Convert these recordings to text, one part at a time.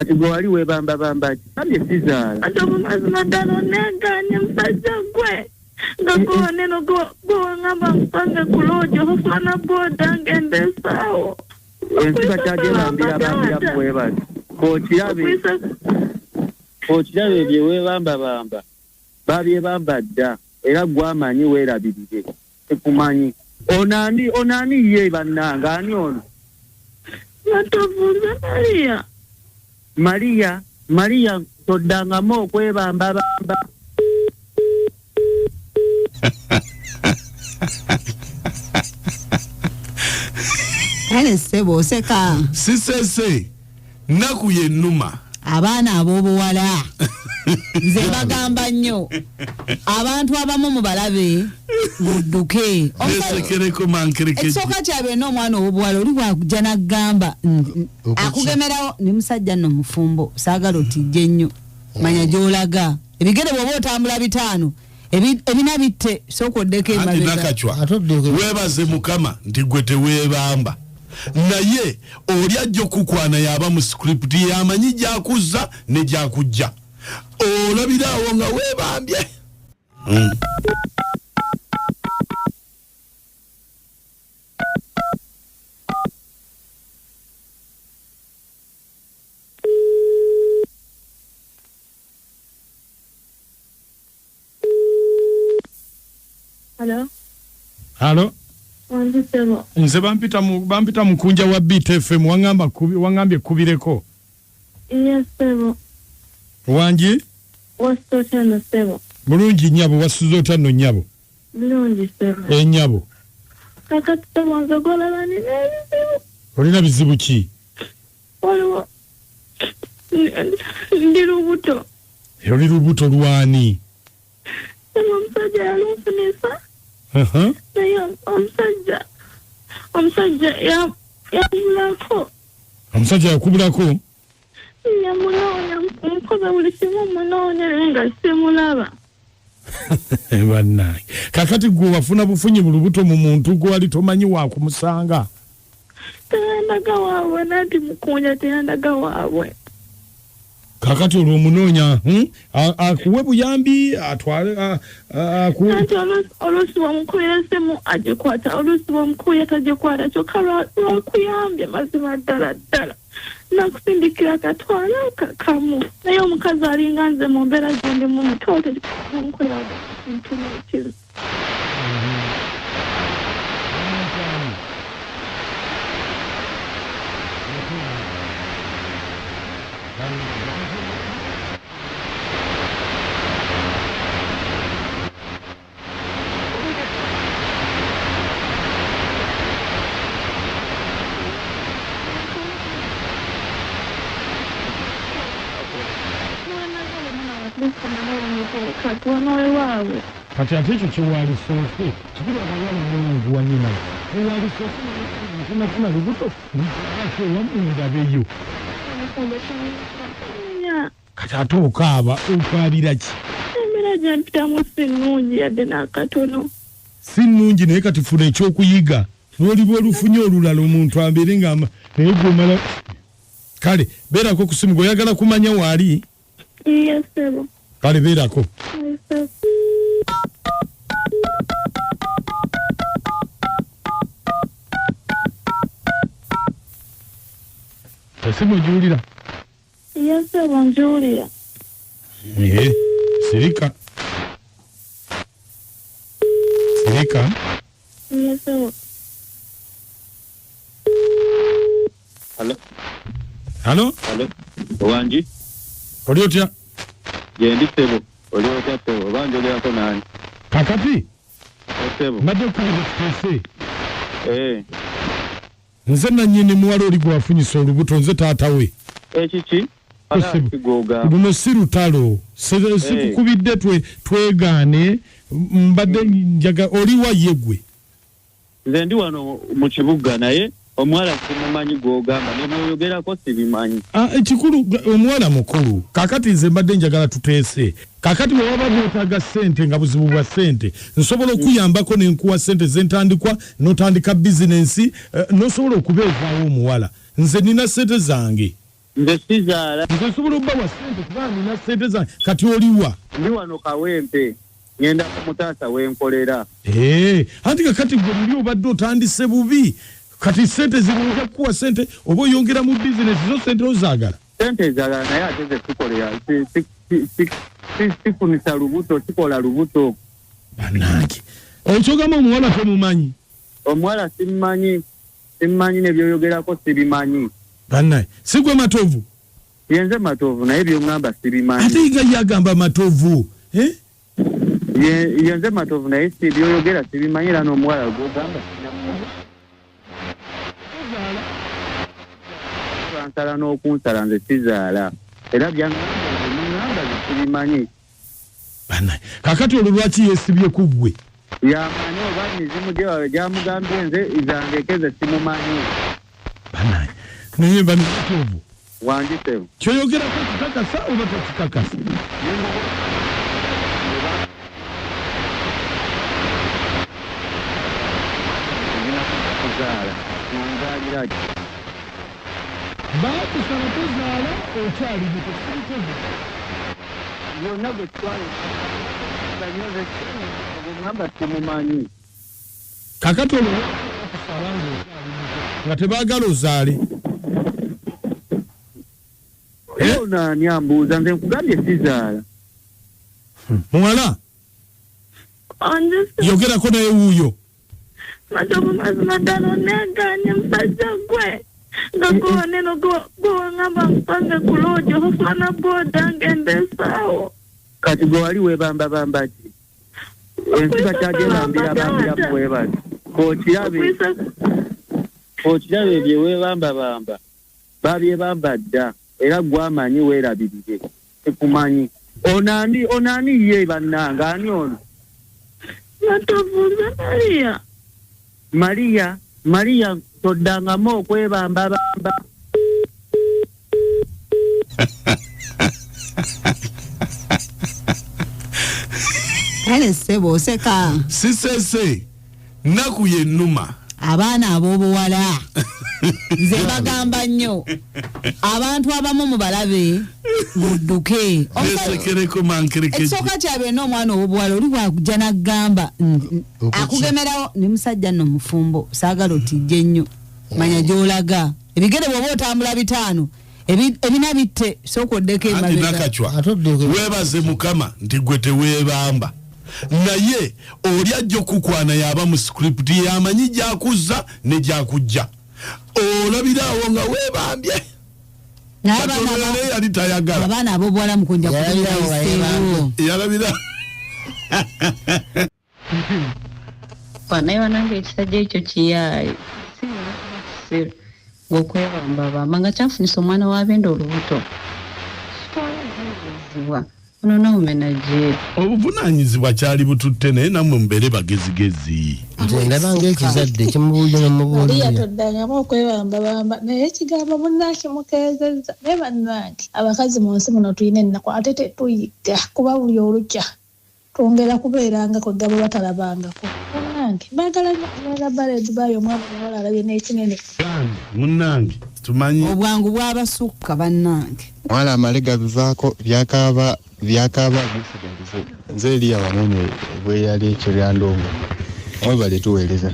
ati gwe wali weebamba nabye sizaala ate omumazima ddala onneegaanye musajja gwe nga gwoneno gwongamba mpange ku loogi obufaana bwoda ngende esaawo ensiba kyagyebambira bambira bwebali okirabe byeweebambabamba babyebamba dda era gwamanyi weerabirire tekumanyi onani ye bannanga ani ono natovuze Maria toddangamu okwebambabamba ale sebo oseka sisese naku yennuma abaana ab'obuwala nze bagamba nnyo abantu abamu mubalabe mudduke ekisooka kyabwe n'omwana ow'obuwala oli bwakujja n'agamba akugemerawo ne musajja nno mufumbo saagala otijje nnyo manya gy'olaga ebigere bw'oba otambula 5 ebina bitte sooka oddeko emabega weebaze mukama nti gwe teweebamba naye oli ajja okukwana yaba mu script yamanyi gyakuzza ne gyakujja olabiraawo nga weebambye Halo? Nze bampita mukunja wa BTFM wangambye kubireko. Yes, sebo. Wanji? Wasotano sebo. Bulungi nyabo wasuzotano nyabo. Bulungi sebo. Nyabo. Kakati sebo nzogola bani nebizibu. Olina bizibu ki? Waliwo. Ndi lubuto. Oli lubuto lwani? Sebo msajja yalunfunisa. Naye omusajja yamulako. Omusajja yakubulako? Yamunoonya mukoza buli kimu munoonya naye nga simulaba. Bannange kakati gwe wafuna bufunyi mu lubuto mu muntu gwe wali tomanyi wakumusanga? Teyandaga waabwe nati mukunya teyandaga waabwe. Kakati olw'omunoonya akuwe buyambi atwale oluusi bw'omukubira essimu agikwata oluusi bw'omukuye tagikwata kyokka lwakuyambye mazima ddala nakusindikira akatwala kamu naye omukazi alinga nze mu mbeera gyendi mu mutooto omukolera ntunuukiro kati ate ekyo kyewalisoose kikira abawala mulungu wanyina ewalisoose nafuna lubuto nwamundabeyo kati ate okaaba okaabira ki? embeera gyempitamu si nnungi yadde n'akatono si nnungi naye kati funa ekyokuyiga n'oliba olufunye olulala omuntu ambeere nga naye gwomala kale beerako ku simu gweoyagala kumanya waali yesebo kale beerako esimu ogiwulira? yesebo ngiwulira. Sirika yesebo. Halo? Wanji? Oli otya? Yendi sebo. Oli otya sebo. Banjo lyako nani? Kakati? Sebo. Mbadde okubira kitese. Nze nannyini muwala oli gwe wafunyisa olubuto nze taata we. Ekiki? Luno si lutalo. Sikukubidde twegaane mbadde njaga oli wa yegwe. Nze ndi wano mu kibuga naye omwala simumanyi gwogamba nemwoyogerako sibimanyi. Ekikulu omwala mukulu kakati nze mbadde njagala tuteese kakati bwe waba bwetaaga ssente nga buzibu bwa ssente nsobola okuyambako nenkuwa ssente zentandikwa n'otandika bizinensi n'osobola okubeezaawo omuwala nze nina ssente zange nze sizaala nze nsobola obbawa ssente kubanga nina ssente zange kati oliwa ndi wano Kawempe ngenda ku mutaasa wenkolera anti kakati gwe luli obadde otandise bubi kati ssente zirunja kukuwa ssente oba oyongera mu bizinesi zo ssente ozaagala ssente ezaagala naye ate ze sikolera sifunisa lubuto sikola lubuto bannange okyogamba omuwala tomumanyi omuwala simumanyi nebyoyogerako sibimanyi bannaye si gwe Matovu yenze Matovu naye byoŋŋamba sibimanyi ate nga yagamba Matovu yenze Matovu naye si byoyogera sibimanyi era n'omuwala gwogamba nsala n'okunsala nze sizaala era byaŋŋamba sibimanyi bannaye kakati olwo lwaki yeesibye ku ggwe yamanyi oba mizimu gyamugambye nze izangekeze simumanyi bannaye naye Matovu wanjitevu kyoyogerako kikakasa oba tekikakasa baakusala tozaala okyali muto yonna gwe twagamba simumanyi kakati olwo okusala nga tebaagala ozaale naani ambuuza nze nkugambye sizaala muwala yogerako naye wuuyo Matovu mazima ddala onneegaanye musajja gwe nga gwowaneno gwowaŋŋamba nkupange ku loogi ofaana booda ngenda esaawo kati gwe wali weebambabamba ki ensiba kyagyebambirabambiramu weebati okirabe bye weebambabamba babyebamba dda era gwamanyi weerabirire tekumanyi onaani ye bannanga ani ono Matovu nze Maria toddangamu okwebambabamba kale ssebo oseka sisese nnaku yennuma abaana ab'obuwala nze bagamba nnyo abantu abamu mubalabe mudduke esekereko mankerekeji ekisooka kyabe n'omwana ow'obuwala oli bwakujja n'agamba akugemerawo ne musajja nno mufumbo saagala otijje nnyo manya gy'olaga ebigere bw'oba otambula 5 ebina bitte sooka oddeko nakacwa weebaze Mukama nti gwe teweebamba naye oli ajja okukwana yaba mu script yamanyi gyakuzza ne gyakujja olabiraawo nga weebambye yali tayagala abaana ab'obuwala mukunja yalabira naye banange ekisajja ekyo kiyaayi si gwokwebambabamba nga kyafunisa omwana w'abenda olubuto kitwalaziwa ono n'omumenaje obuvunaanyizibwa kyali bututte naye nammwe mubeere bagezigezi nze ndabanga ekizadde kimubuulira nomubuulira toddangamu okwebambabamba naye ekigambo munnakimukeezezza naye bannange abakazi mu nsi muno tulina ennaku ate tetuyiga kuba buli olukya twongera kubeeranga kwegga bwe batalabangako bannange baagala nnyo kubeera baledi bayo omwana muwala alabye n'ekinene munnange tumanyi obwangu bwabasukka bannange mwala amale gabivaako byakaaba bisigalize nze eriya wanene bweyali ekiryandongo mwebale tuweereza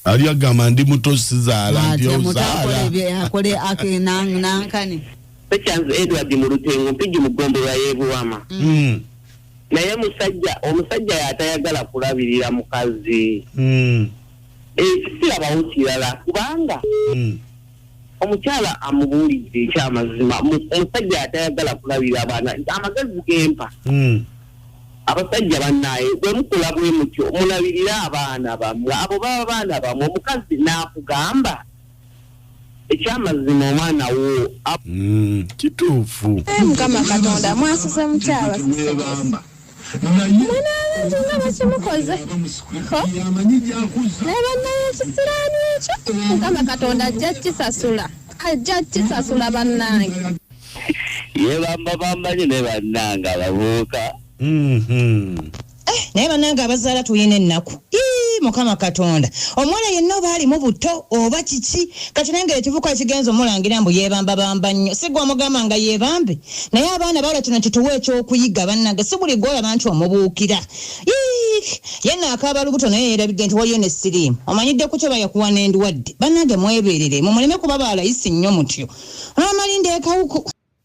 ali agamba ndi muto sizaala nti akole akenankane Pechanze Edward mu Lutengo mpigi mugombe wa yebuwama naye omusajja yatayagala kulabirira mukazi ekisiraba kirala kubanga omukyala amubuulidde ekyamazima omusajja yatayagala kulabira abaana amagezi gempa abasajja bannaye bwe mukola bwe mutyo mulabirira abaana bammwe abo baba baana bammwe omukazi n'akugamba ekyamazima omwana wo kituufu Mukama Katonda mwasuze mukyala nga bakimukoze naye bannaye ekisiraani ekyo Mukama Katonda ajja kisasula bannange yebambabambanyi ne bannanga abavubuka naye bannange abazaala tuyina ennaku mukama katonda omwana yenna oba ali mu buto oba kiki kati nange ekivuko ekigenza omulangira mbu yeebamba nnyo si gwe omugamba nga yeebambe naye abaana bawala kino kituwa ekyokuyiga bannange si buli gwolaba nti omubuukira yenna akaaba lubuto naye yeerabidde nti waliyo ne siriimu omanyidde ku kyo bayakuwa n'endwadde bannange mwebeerere mumuleme kuba baalayisi nnyo mutyo amamalinde ekawuku